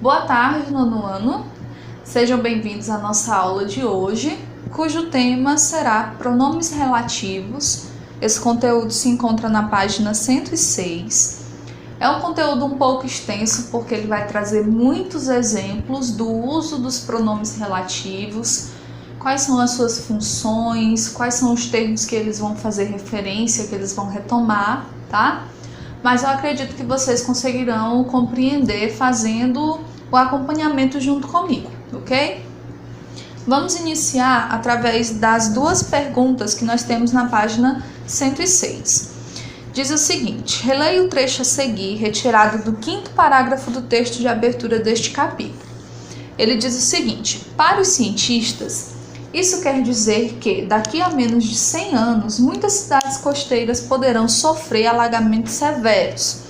Boa tarde, nono ano. Sejam bem-vindos à nossa aula de hoje, cujo tema será pronomes relativos. Esse conteúdo se encontra na página 106. É um conteúdo um pouco extenso porque ele vai trazer muitos exemplos do uso dos pronomes relativos, quais são as suas funções, quais são os termos que eles vão fazer referência, que eles vão retomar, tá? Mas eu acredito que vocês conseguirão compreender fazendo o acompanhamento junto comigo, ok? Vamos iniciar através das duas perguntas que nós temos na página 106. Diz o seguinte: releia o trecho a seguir, retirado do 5º parágrafo do texto de abertura deste capítulo. Ele diz o seguinte: para os cientistas, isso quer dizer que, daqui a menos de 100 anos, muitas cidades costeiras poderão sofrer alagamentos severos,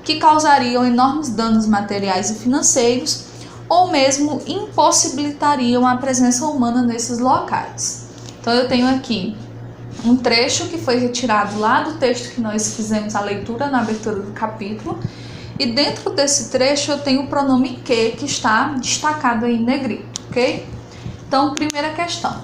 que causariam enormes danos materiais e financeiros, ou mesmo impossibilitariam a presença humana nesses locais. Então eu tenho aqui um trecho que foi retirado lá do texto que nós fizemos a leitura na abertura do capítulo, e dentro desse trecho eu tenho o pronome que está destacado aí em negrito, ok? Então, primeira questão.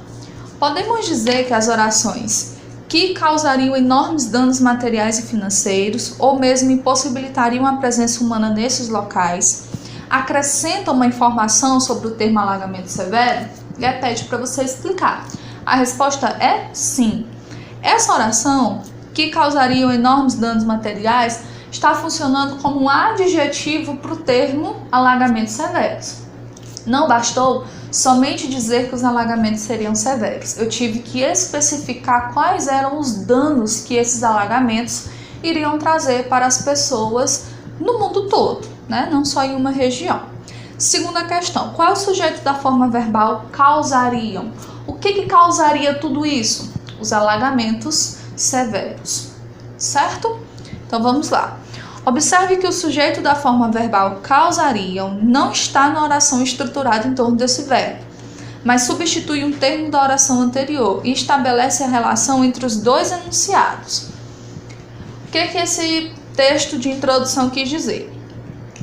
Podemos dizer que as orações que causariam enormes danos materiais e financeiros, ou mesmo impossibilitariam a presença humana nesses locais, acrescentam uma informação sobre o termo alagamento severo? E pede para você explicar. A resposta é sim. Essa oração, que causariam enormes danos materiais, está funcionando como um adjetivo para o termo alagamentos severos. Não bastou somente dizer que os alagamentos seriam severos. Eu tive que especificar quais eram os danos que esses alagamentos iriam trazer para as pessoas no mundo todo, né? Não só em uma região. Segunda questão: qual é o sujeito da forma verbal causariam? O que causaria tudo isso? Os alagamentos severos, certo? Então vamos lá. Observe que o sujeito da forma verbal causariam não está na oração estruturada em torno desse verbo, mas substitui um termo da oração anterior e estabelece a relação entre os dois enunciados. O que esse texto de introdução quis dizer?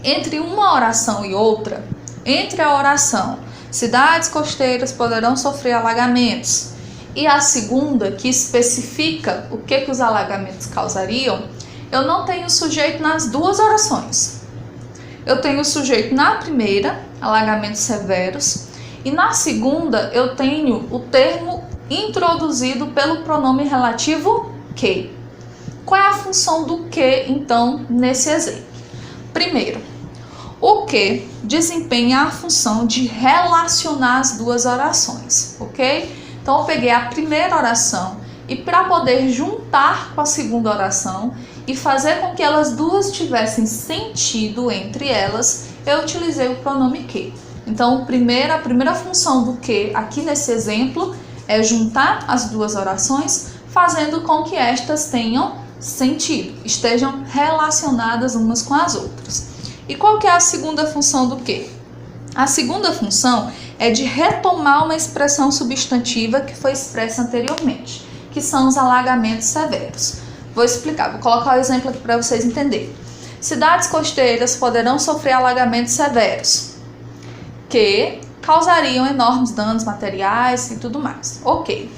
Entre uma oração e outra, entre a oração cidades costeiras poderão sofrer alagamentos e a segunda, que especifica o que os alagamentos causariam, eu não tenho sujeito nas duas orações. Eu tenho o sujeito na primeira, alagamentos severos, e na segunda eu tenho o termo introduzido pelo pronome relativo que. Qual é a função do que, então, nesse exemplo? Primeiro, o que desempenha a função de relacionar as duas orações, ok? Então eu peguei a primeira oração e para poder juntar com a segunda oração e fazer com que elas duas tivessem sentido entre elas, eu utilizei o pronome que. Então, a primeira função do que aqui nesse exemplo é juntar as duas orações, fazendo com que estas tenham sentido, estejam relacionadas umas com as outras. E qual que é a segunda função do que? A segunda função é de retomar uma expressão substantiva que foi expressa anteriormente, que são os alagamentos severos. Vou explicar, vou colocar o exemplo aqui para vocês entenderem. Cidades costeiras poderão sofrer alagamentos severos, que causariam enormes danos materiais e tudo mais. Ok.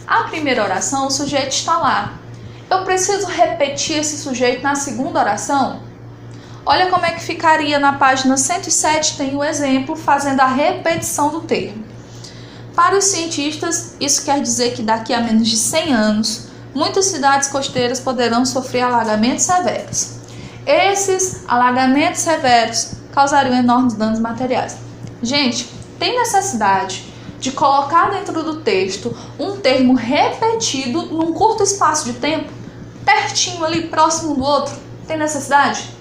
A primeira oração, o sujeito está lá. Eu preciso repetir esse sujeito na segunda oração? Olha como é que ficaria na página 107, tem o exemplo fazendo a repetição do termo. Para os cientistas, isso quer dizer que daqui a menos de 100 anos, muitas cidades costeiras poderão sofrer alagamentos severos. Esses alagamentos severos causariam enormes danos materiais. Gente, tem necessidade de colocar dentro do texto um termo repetido num curto espaço de tempo, pertinho ali, próximo do outro? Tem necessidade?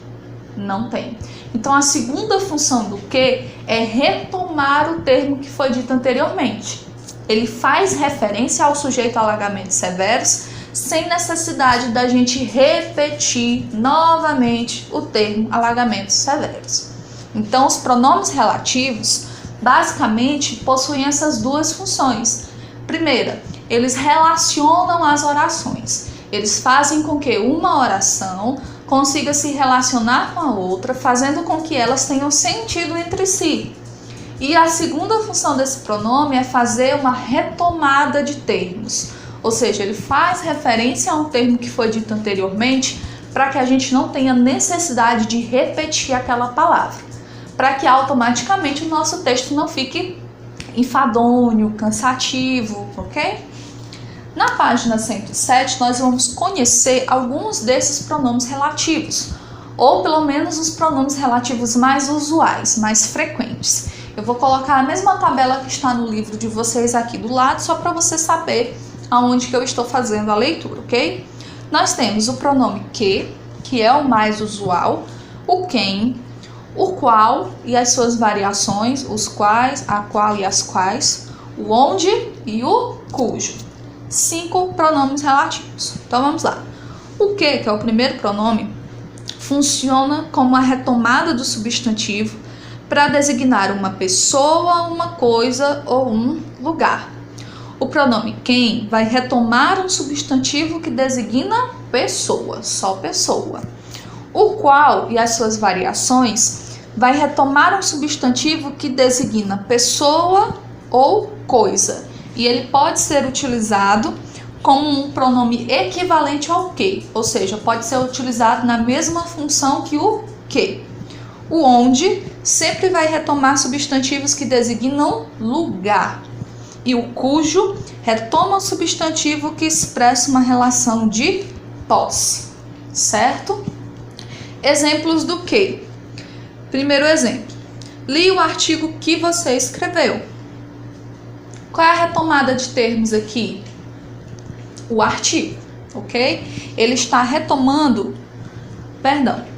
Não tem. Então a segunda função do que é retomar o termo que foi dito anteriormente. Ele faz referência ao sujeito alagamentos severos, sem necessidade da gente repetir novamente o termo alagamentos severos. Então, os pronomes relativos, basicamente, possuem essas duas funções. Primeira, eles relacionam as orações. Eles fazem com que uma oração consiga se relacionar com a outra, fazendo com que elas tenham sentido entre si. E a segunda função desse pronome é fazer uma retomada de termos, ou seja, ele faz referência a um termo que foi dito anteriormente para que a gente não tenha necessidade de repetir aquela palavra, para que automaticamente o nosso texto não fique enfadonho, cansativo, ok? Na página 107, nós vamos conhecer alguns desses pronomes relativos, ou pelo menos os pronomes relativos mais usuais, mais frequentes. Eu vou colocar a mesma tabela que está no livro de vocês aqui do lado, só para você saber aonde que eu estou fazendo a leitura, ok? Nós temos o pronome que é o mais usual, o quem, o qual e as suas variações, os quais, a qual e as quais, o onde e o cujo. 5 pronomes relativos. Então vamos lá. O que é o primeiro pronome, funciona como a retomada do substantivo para designar uma pessoa, uma coisa ou um lugar. O pronome quem vai retomar um substantivo que designa pessoa, só pessoa. O qual e as suas variações vai retomar um substantivo que designa pessoa ou coisa. E ele pode ser utilizado como um pronome equivalente ao que, ou seja, pode ser utilizado na mesma função que o que. O onde sempre vai retomar substantivos que designam lugar. E o cujo retoma o substantivo que expressa uma relação de posse, certo? Exemplos do que? Primeiro exemplo. Li o artigo que você escreveu. Qual é a retomada de termos aqui? O artigo, ok? Ele está retomando,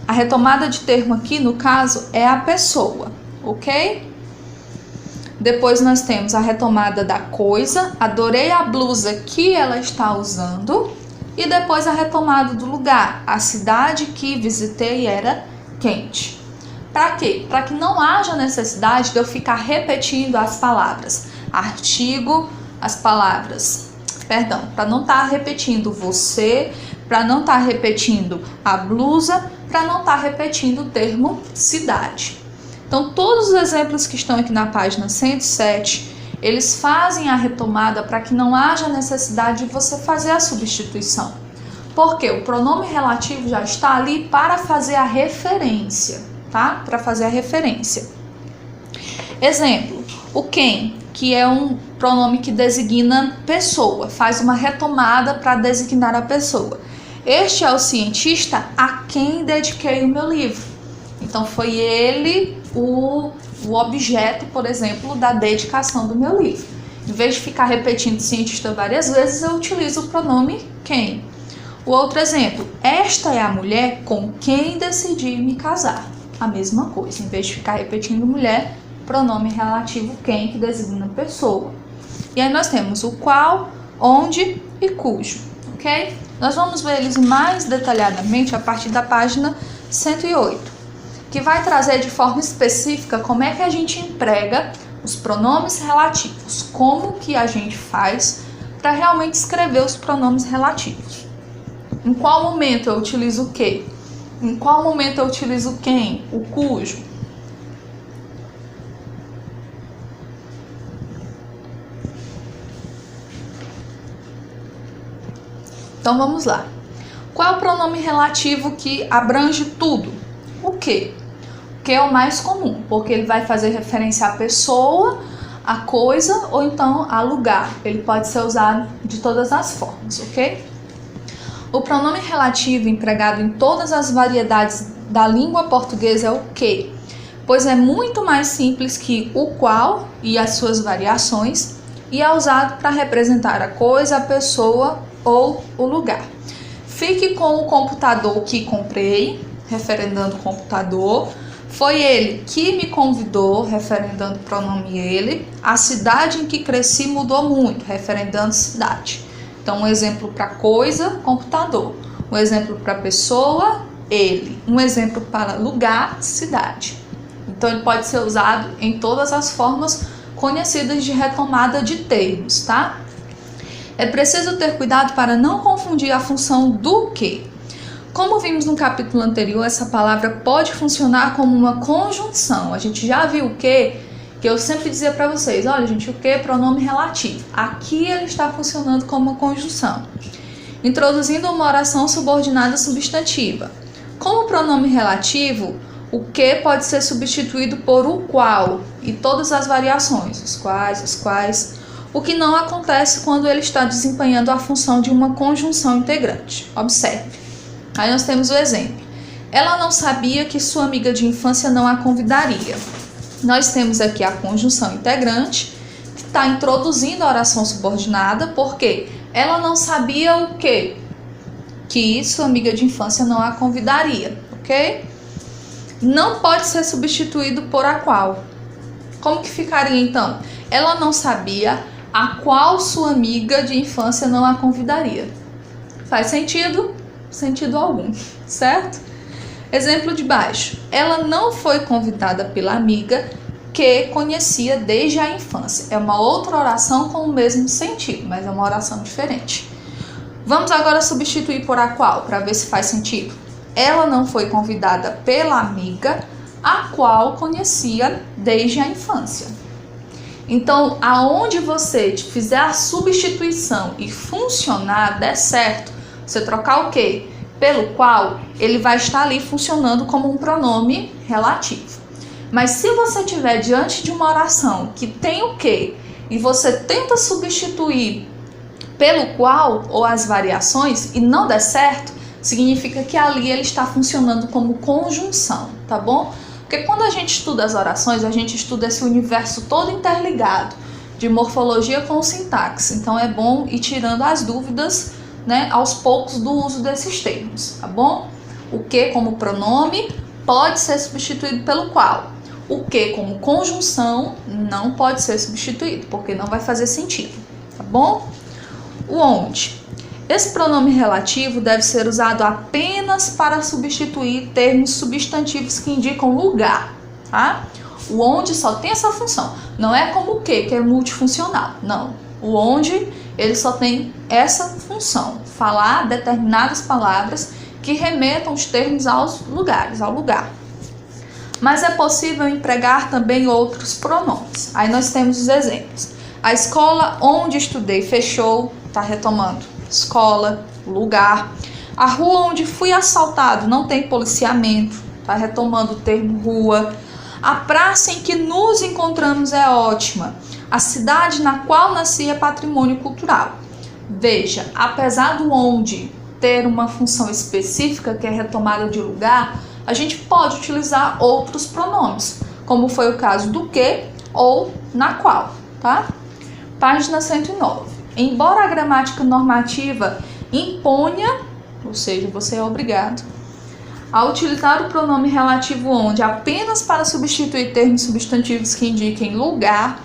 a retomada de termo aqui, no caso, é a pessoa, ok? Depois nós temos a retomada da coisa, adorei a blusa que ela está usando. E depois a retomada do lugar, a cidade que visitei era quente. Para quê? Para que não haja necessidade de eu ficar repetindo as palavras. Artigo, as palavras, para não estar repetindo você, para não estar repetindo a blusa, para não estar repetindo o termo cidade. Então, todos os exemplos que estão aqui na página 107, eles fazem a retomada para que não haja necessidade de você fazer a substituição. Porque o pronome relativo já está ali para fazer a referência, tá? Para fazer a referência. Exemplo, o quem, que é um pronome que designa pessoa, faz uma retomada para designar a pessoa. Este é o cientista a quem dediquei o meu livro. Então foi ele o objeto, por exemplo, da dedicação do meu livro. Em vez de ficar repetindo cientista várias vezes, eu utilizo o pronome quem. O outro exemplo, esta é a mulher com quem decidi me casar. A mesma coisa, em vez de ficar repetindo mulher, pronome relativo quem, que designa pessoa. E aí nós temos o qual, onde e cujo, ok? Nós vamos ver eles mais detalhadamente a partir da página 108, que vai trazer de forma específica como é que a gente emprega os pronomes relativos, como que a gente faz para realmente escrever os pronomes relativos. Em qual momento eu utilizo o que? Em qual momento eu utilizo quem? O cujo? Então vamos lá. Qual é o pronome relativo que abrange tudo? O que? O que é o mais comum, porque ele vai fazer referência à pessoa, à coisa ou então a lugar. Ele pode ser usado de todas as formas, ok? O pronome relativo empregado em todas as variedades da língua portuguesa é o que, pois é muito mais simples que o qual e as suas variações e é usado para representar a coisa, a pessoa ou o lugar. Fique com o computador que comprei, referendando o computador. Foi ele que me convidou, referendando o pronome ele. A cidade em que cresci mudou muito, referendando cidade. Então, um exemplo para coisa, computador. Um exemplo para pessoa, ele. Um exemplo para lugar, cidade. Então, ele pode ser usado em todas as formas conhecidas de retomada de termos, tá? É preciso ter cuidado para não confundir a função do que. Como vimos no capítulo anterior, essa palavra pode funcionar como uma conjunção. A gente já viu o que eu sempre dizia para vocês, olha gente, o que é pronome relativo. Aqui ele está funcionando como uma conjunção. Introduzindo uma oração subordinada substantiva. Como pronome relativo, o que pode ser substituído por o qual e todas as variações, os quais, as quais, o que não acontece quando ele está desempenhando a função de uma conjunção integrante. Observe. Aí nós temos o exemplo. Ela não sabia que sua amiga de infância não a convidaria. Nós temos aqui a conjunção integrante, que está introduzindo a oração subordinada, porque ela não sabia o quê? Que sua amiga de infância não a convidaria, ok? Não pode ser substituído por a qual. Como que ficaria então? Ela não sabia a qual sua amiga de infância não a convidaria. Faz sentido? Sentido algum, certo? Exemplo de baixo. Ela não foi convidada pela amiga que conhecia desde a infância. É uma outra oração com o mesmo sentido, mas é uma oração diferente. Vamos agora substituir por a qual, para ver se faz sentido. Ela não foi convidada pela amiga, a qual conhecia desde a infância. Então, aonde você fizer a substituição e funcionar, der certo, você trocar o que? Pelo qual, ele vai estar ali funcionando como um pronome relativo. Mas se você estiver diante de uma oração que tem o que e você tenta substituir pelo qual ou as variações e não der certo, significa que ali ele está funcionando como conjunção, tá bom? Porque quando a gente estuda as orações, a gente estuda esse universo todo interligado de morfologia com sintaxe. Então é bom ir tirando as dúvidas, né, aos poucos do uso desses termos, tá bom? O que como pronome pode ser substituído pelo qual. O que como conjunção não pode ser substituído, porque não vai fazer sentido, tá bom? O onde. Esse pronome relativo deve ser usado apenas para substituir termos substantivos que indicam lugar, tá? O onde só tem essa função, não é como o que é multifuncional, não. O onde, ele só tem essa função, falar determinadas palavras que remetam os termos aos lugares, ao lugar. Mas é possível empregar também outros pronomes. Aí nós temos os exemplos. A escola onde estudei fechou, tá retomando. Escola, lugar. A rua onde fui assaltado não tem policiamento, tá retomando o termo rua. A praça em que nos encontramos é ótima. A cidade na qual nasci é patrimônio cultural. Veja, apesar do onde ter uma função específica, que é retomada de lugar, a gente pode utilizar outros pronomes, como foi o caso do que ou na qual, tá? Página 109. Embora a gramática normativa imponha, ou seja, você é obrigado a utilizar o pronome relativo onde apenas para substituir termos substantivos que indiquem lugar,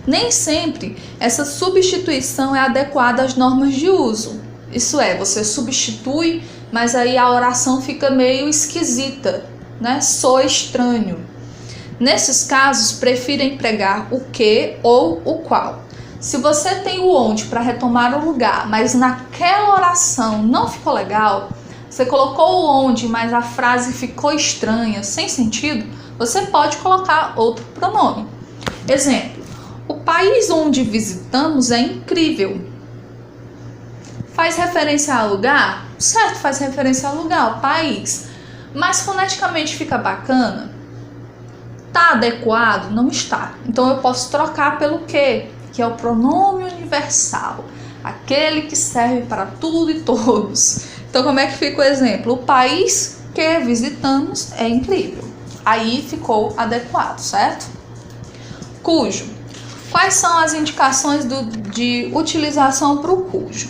nem sempre essa substituição é adequada às normas de uso. Isso é, você substitui, mas aí a oração fica meio esquisita, né? Soa estranho. Nesses casos, prefira empregar o que ou o qual. Se você tem o onde para retomar o lugar, mas naquela oração não ficou legal, você colocou o onde, mas a frase ficou estranha, sem sentido, você pode colocar outro pronome. Exemplo, o país onde visitamos é incrível. Faz referência ao lugar? Certo, faz referência ao lugar, ao país. Mas foneticamente fica bacana? Tá adequado? Não está. Então eu posso trocar pelo que é o pronome universal. Aquele que serve para tudo e todos. Então como é que fica o exemplo? O país que visitamos é incrível. Aí ficou adequado, certo? Cujo. Quais são as indicações de utilização para o cujo?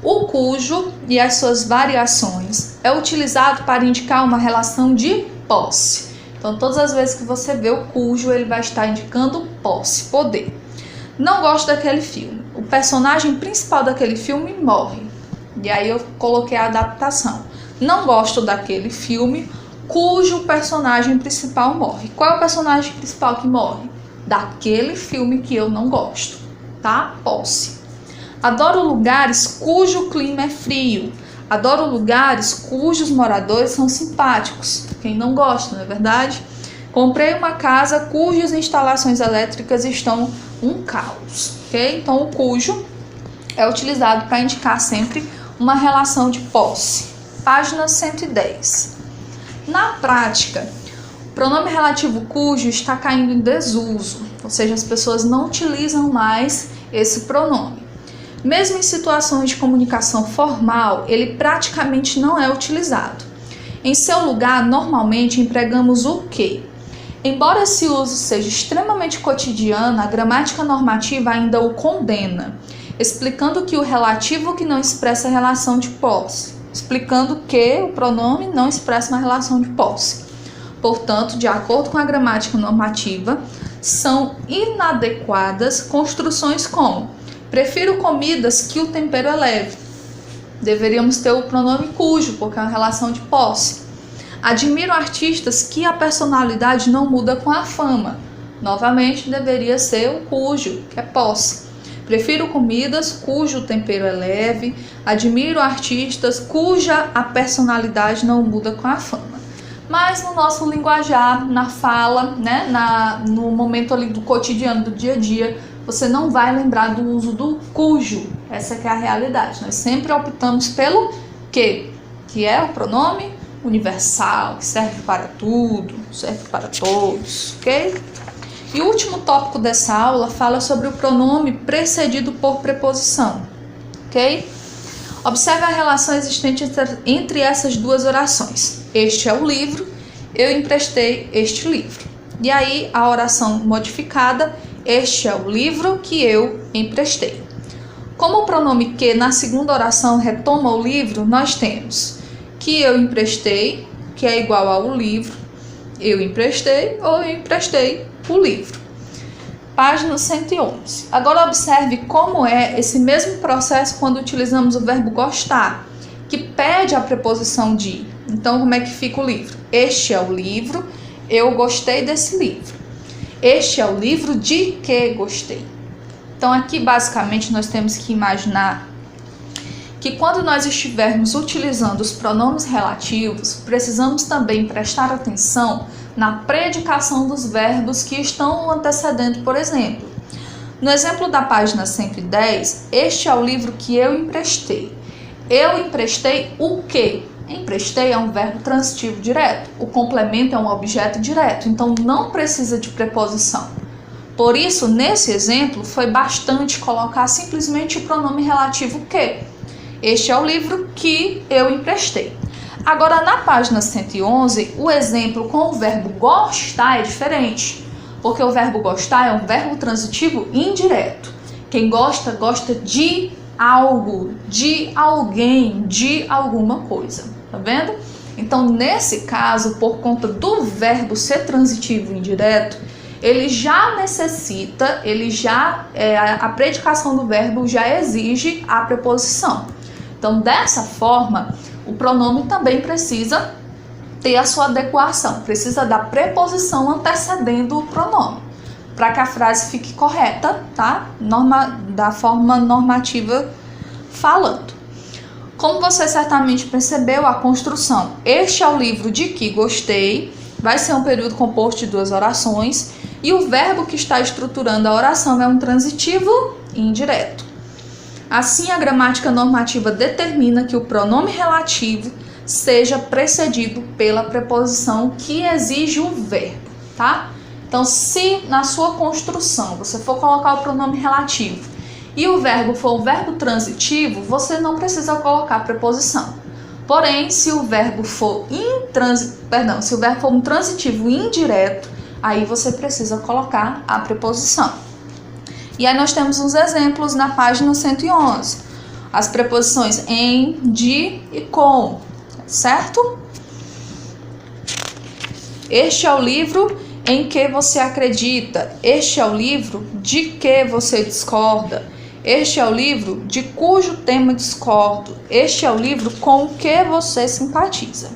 O cujo e as suas variações é utilizado para indicar uma relação de posse. Então, todas as vezes que você vê o cujo, ele vai estar indicando posse, poder. Não gosto daquele filme. O personagem principal daquele filme morre. E aí eu coloquei a adaptação. Não gosto daquele filme cujo personagem principal morre. Qual é o personagem principal que morre? Daquele filme que eu não gosto, tá? Posse. Adoro lugares cujo clima é frio. Adoro lugares cujos moradores são simpáticos. Quem não gosta, não é verdade? Comprei uma casa cujas instalações elétricas estão um caos, ok? Então, o cujo é utilizado para indicar sempre uma relação de posse. Página 110. Na prática, o pronome relativo cujo está caindo em desuso, ou seja, as pessoas não utilizam mais esse pronome. Mesmo em situações de comunicação formal, ele praticamente não é utilizado. Em seu lugar, normalmente empregamos o que? Embora esse uso seja extremamente cotidiano, a gramática normativa ainda o condena, explicando que o relativo que não expressa a relação de posse, explicando que o pronome não expressa uma relação de posse. Portanto, de acordo com a gramática normativa, são inadequadas construções como: prefiro comidas que o tempero é leve. Deveríamos ter o pronome cujo, porque é uma relação de posse. Admiro artistas que a personalidade não muda com a fama. Novamente, deveria ser o cujo, que é posse. Prefiro comidas cujo tempero é leve. Admiro artistas cuja a personalidade não muda com a fama. Mas no nosso linguajar, na fala, né, no momento ali do cotidiano, do dia a dia, você não vai lembrar do uso do cujo. Essa que é a realidade. Nós sempre optamos pelo que é o pronome universal, que serve para tudo, serve para todos, ok? E o último tópico dessa aula fala sobre o pronome precedido por preposição, ok? Observe a relação existente entre essas duas orações. Este é o livro, eu emprestei este livro. E aí a oração modificada, este é o livro que eu emprestei. Como o pronome que na segunda oração retoma o livro, nós temos que eu emprestei, que é igual ao livro, eu emprestei ou eu emprestei o livro. Página 111. Agora observe como é esse mesmo processo quando utilizamos o verbo gostar, que pede a preposição de. Então, como é que fica o livro? Este é o livro, eu gostei desse livro. Este é o livro de que gostei. Então, aqui basicamente nós temos que imaginar que quando nós estivermos utilizando os pronomes relativos, precisamos também prestar atenção na predicação dos verbos que estão antecedendo, por exemplo. No exemplo da página 110, este é o livro que eu emprestei. Eu emprestei o quê? Emprestei é um verbo transitivo direto. O complemento é um objeto direto, então não precisa de preposição. Por isso, nesse exemplo, foi bastante colocar simplesmente o pronome relativo que. Este é o livro que eu emprestei. Agora, na página 111, o exemplo com o verbo gostar é diferente, porque o verbo gostar é um verbo transitivo indireto. Quem gosta, gosta de algo, de alguém, de alguma coisa. Tá vendo? Então, nesse caso, por conta do verbo ser transitivo indireto, ele já necessita, a predicação do verbo já exige a preposição. Então, dessa forma, o pronome também precisa ter a sua adequação, precisa da preposição antecedendo o pronome, para que a frase fique correta, tá? Da forma normativa falando. Como você certamente percebeu, a construção este é o livro de que gostei vai ser um período composto de duas orações e o verbo que está estruturando a oração é um transitivo indireto. Assim, a gramática normativa determina que o pronome relativo seja precedido pela preposição que exige o verbo, tá? Então, se na sua construção você for colocar o pronome relativo e o verbo for um verbo transitivo, você não precisa colocar preposição. Porém, se o verbo for um transitivo indireto, aí você precisa colocar a preposição. E aí nós temos uns exemplos na página 111. As preposições em, de e com, certo? Este é o livro em que você acredita. Este é o livro de que você discorda. Este é o livro de cujo tema discordo. Este é o livro com o que você simpatiza.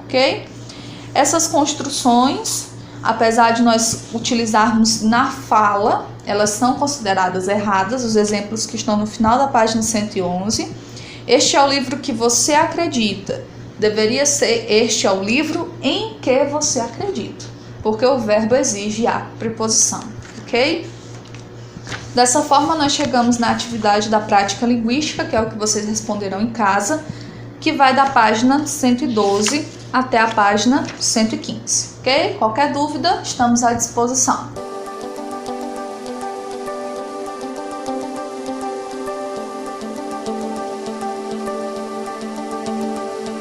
Ok? Essas construções, apesar de nós utilizarmos na fala, elas são consideradas erradas, os exemplos que estão no final da página 111. Este é o livro que você acredita. Deveria ser este é o livro em que você acredita, porque o verbo exige a preposição, ok? Dessa forma, nós chegamos na atividade da prática linguística, que é o que vocês responderão em casa, que vai da página 112 até a página 115, ok? Qualquer dúvida, estamos à disposição.